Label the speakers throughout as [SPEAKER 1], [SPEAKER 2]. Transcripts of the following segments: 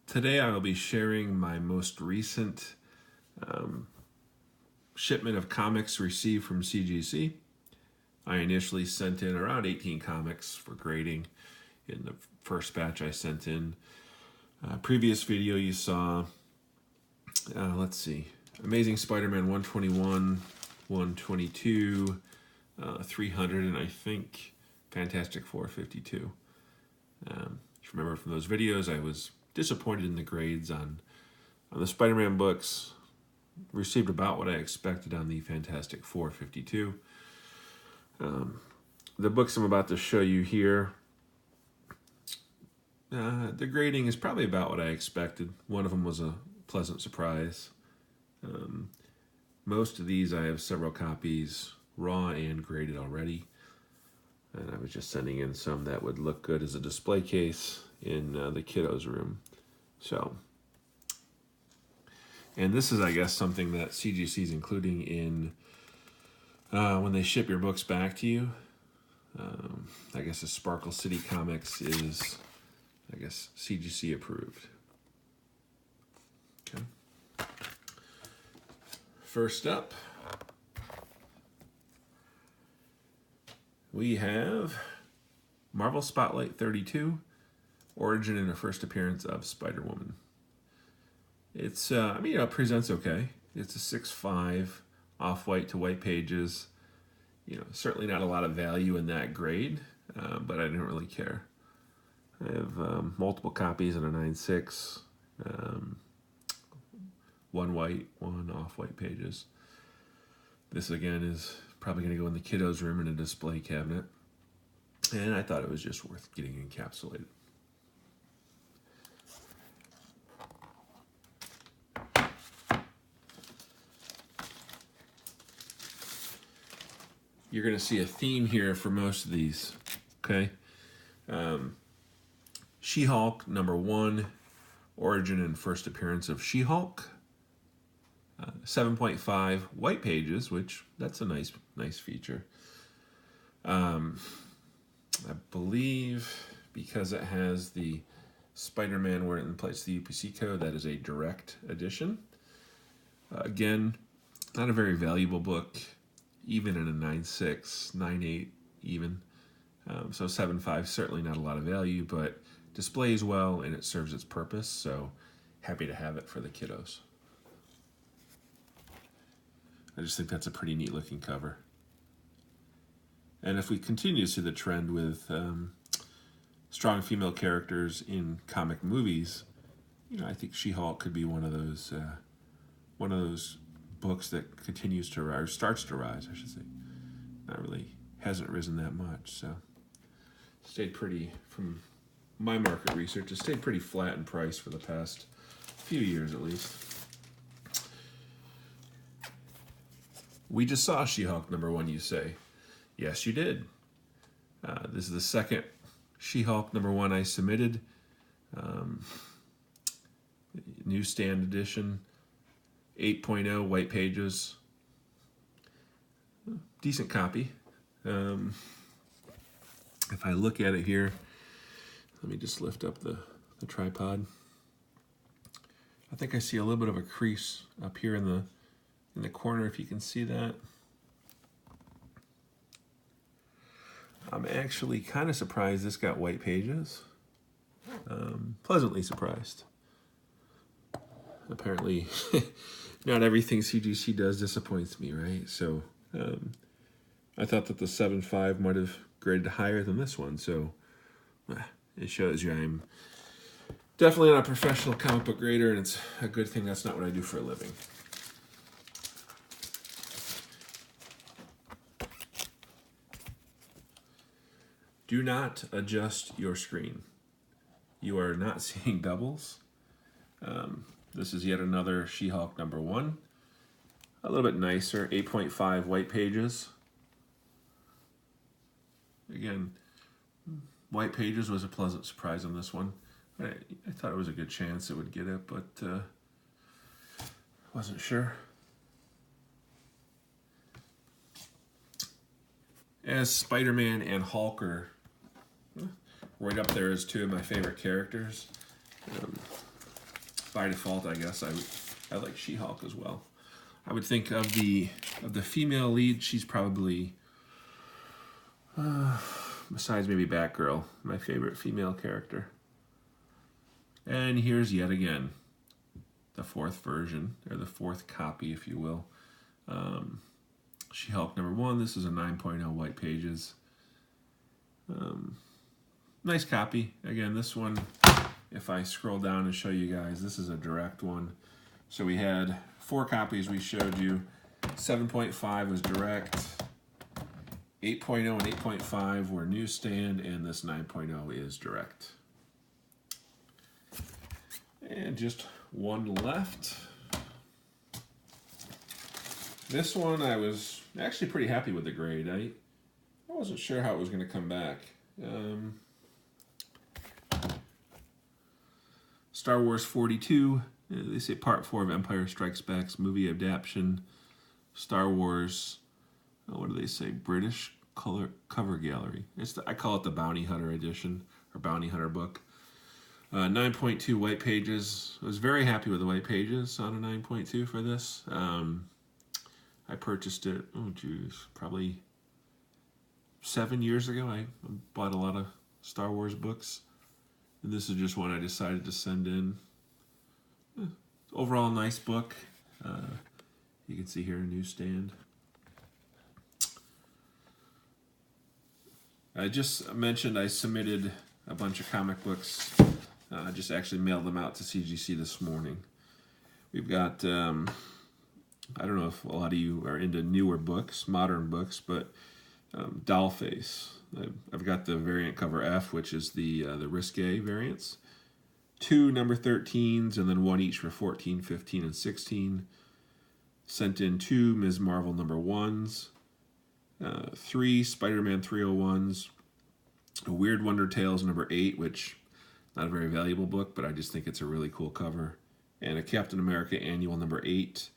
[SPEAKER 1] Today I will be sharing my most recent shipment of comics received from CGC. I initially sent in around 18 comics for grading in the first batch I sent in. Previous video you saw, let's see, Amazing Spider-Man 121, 122, 300, and I think Fantastic Four 52. If you remember from those videos, I was disappointed in the grades on the Spider-Man books. Received about what I expected on the Fantastic Four 52. The books I'm about to show you here, the grading is probably about what I expected. One of them was a pleasant surprise. Most of these I have several copies raw and graded already. And I was just sending in some that would look good as a display case in the kiddos room. So, and this is, I guess, something that CGC is including in when they ship your books back to you. I guess the Sparkle City Comics is, I guess, CGC approved. Okay. First up, we have Marvel Spotlight 32, Origin and a First Appearance of Spider-Woman. It's, it presents okay. It's a 6.5, off-white to white pages. Certainly not a lot of value in that grade, but I didn't really care. I have multiple copies in a 9.6, one white, one off-white pages. This, again, is probably going to go in the kiddos' room in a display cabinet. And I thought it was just worth getting encapsulated. You're going to see a theme here for most of these, okay? She-Hulk, #1, Origin and First Appearance of She-Hulk. 7.5 white pages, which that's a nice feature. I believe because it has the Spider-Man where it plates the UPC code, that is a direct edition. Again, not a very valuable book, even in a 9.6, 9.8 even. So 7.5, certainly not a lot of value, but displays well and it serves its purpose, so happy to have it for the kiddos. I just think that's a pretty neat looking cover. And if we continue to see the trend with strong female characters in comic movies, I think She-Hulk could be one of those books that continues to rise, or starts to rise, I should say. Not really, hasn't risen that much, so stayed pretty, from my market research, it stayed pretty flat in price for the past few years at least. We just saw She-Hulk #1, you say. Yes, you did. This is the second She-Hulk #1 I submitted. Newsstand edition, 8.0 white pages. Decent copy. If I look at it here, let me just lift up the tripod. I think I see a little bit of a crease up here in the corner, if you can see that. I'm actually kind of surprised this got white pages. Pleasantly surprised. Apparently, not everything CGC does disappoints me, right? So I thought that the 7.5 might have graded higher than this one, so it shows you I'm definitely not a professional comic book grader, and it's a good thing that's not what I do for a living. Do not adjust your screen. You are not seeing doubles. This is yet another She-Hulk #1. A little bit nicer, 8.5 white pages. Again, white pages was a pleasant surprise on this one. I thought it was a good chance it would get it, but wasn't sure. As Spider-Man and Hulk right up there as two of my favorite characters. by default, I guess I like She-Hulk as well. I would think of the female lead, she's probably, besides maybe Batgirl, my favorite female character. And here's yet again the fourth version, or the fourth copy, if you will. She-Hulk #1. This is a 9.0 white pages. Nice copy. Again, this one, if I scroll down and show you guys, this is a direct one. So we had 4 copies we showed you. 7.5 was direct. 8.0 and 8.5 were newsstand, and this 9.0 is direct. And just one left. This one I was actually pretty happy with the grade. I wasn't sure how it was going to come back. Star Wars 42, they say Part 4 of Empire Strikes Back's movie adaptation. Star Wars, what do they say? British cover gallery. I call it the Bounty Hunter edition, or Bounty Hunter book. 9.2 white pages. I was very happy with the white pages on a 9.2 for this. I purchased it, probably 7 years ago. I bought a lot of Star Wars books. And this is just one I decided to send in. Overall, nice book. You can see here a newsstand. I just mentioned I submitted a bunch of comic books. I just actually mailed them out to CGC this morning. We've got, I don't know if a lot of you are into newer books, modern books, but Dollface. I've got the variant cover F, which is the risque variants. 2 number 13s, and then 1 each for 14, 15, and 16. Sent in 2 Ms. Marvel number 1s. 3 Spider-Man 301s. A Weird Wonder Tales number 8, which not a very valuable book, but I just think it's a really cool cover. And a Captain America Annual number 8.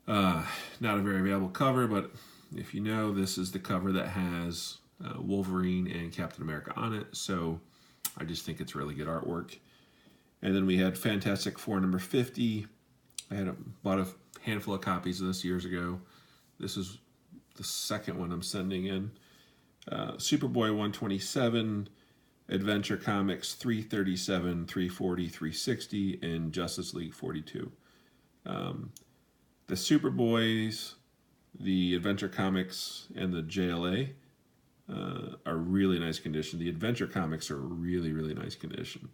[SPEAKER 1] Not a very valuable cover, but if you know, this is the cover that has Wolverine and Captain America on it, so I just think it's really good artwork. And then we had Fantastic Four number 50. I bought a handful of copies of this years ago. This is the second one I'm sending in. Superboy 127, Adventure Comics 337, 340, 360, and Justice League 42. The Superboys, the Adventure Comics, and the JLA are really nice condition. The Adventure Comics are really, really nice condition.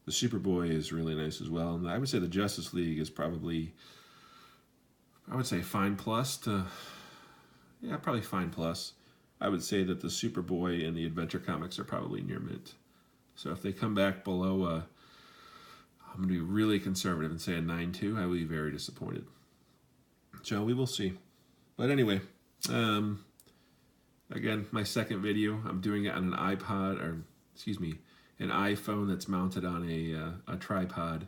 [SPEAKER 1] The Superboy is really nice as well. And I would say the Justice League is probably, I would say fine plus to, yeah, probably fine plus. I would say that the Superboy and the Adventure Comics are probably near mint. So if they come back below, I'm going to be really conservative and say a 9.2. I will be very disappointed. So we will see. But anyway, again, my second video, I'm doing it on an an iPhone that's mounted on a tripod.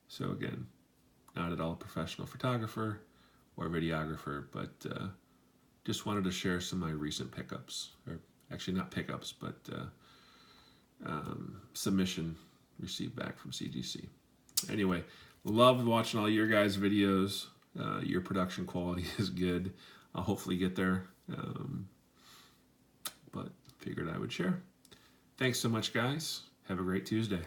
[SPEAKER 1] So again, not at all a professional photographer or videographer, but just wanted to share some of my recent pickups, or actually not pickups, but submission received back from CGC. Anyway, loved watching all your guys' videos. Your production quality is good. I'll hopefully get there, but figured I would share. Thanks so much, guys. Have a great Tuesday.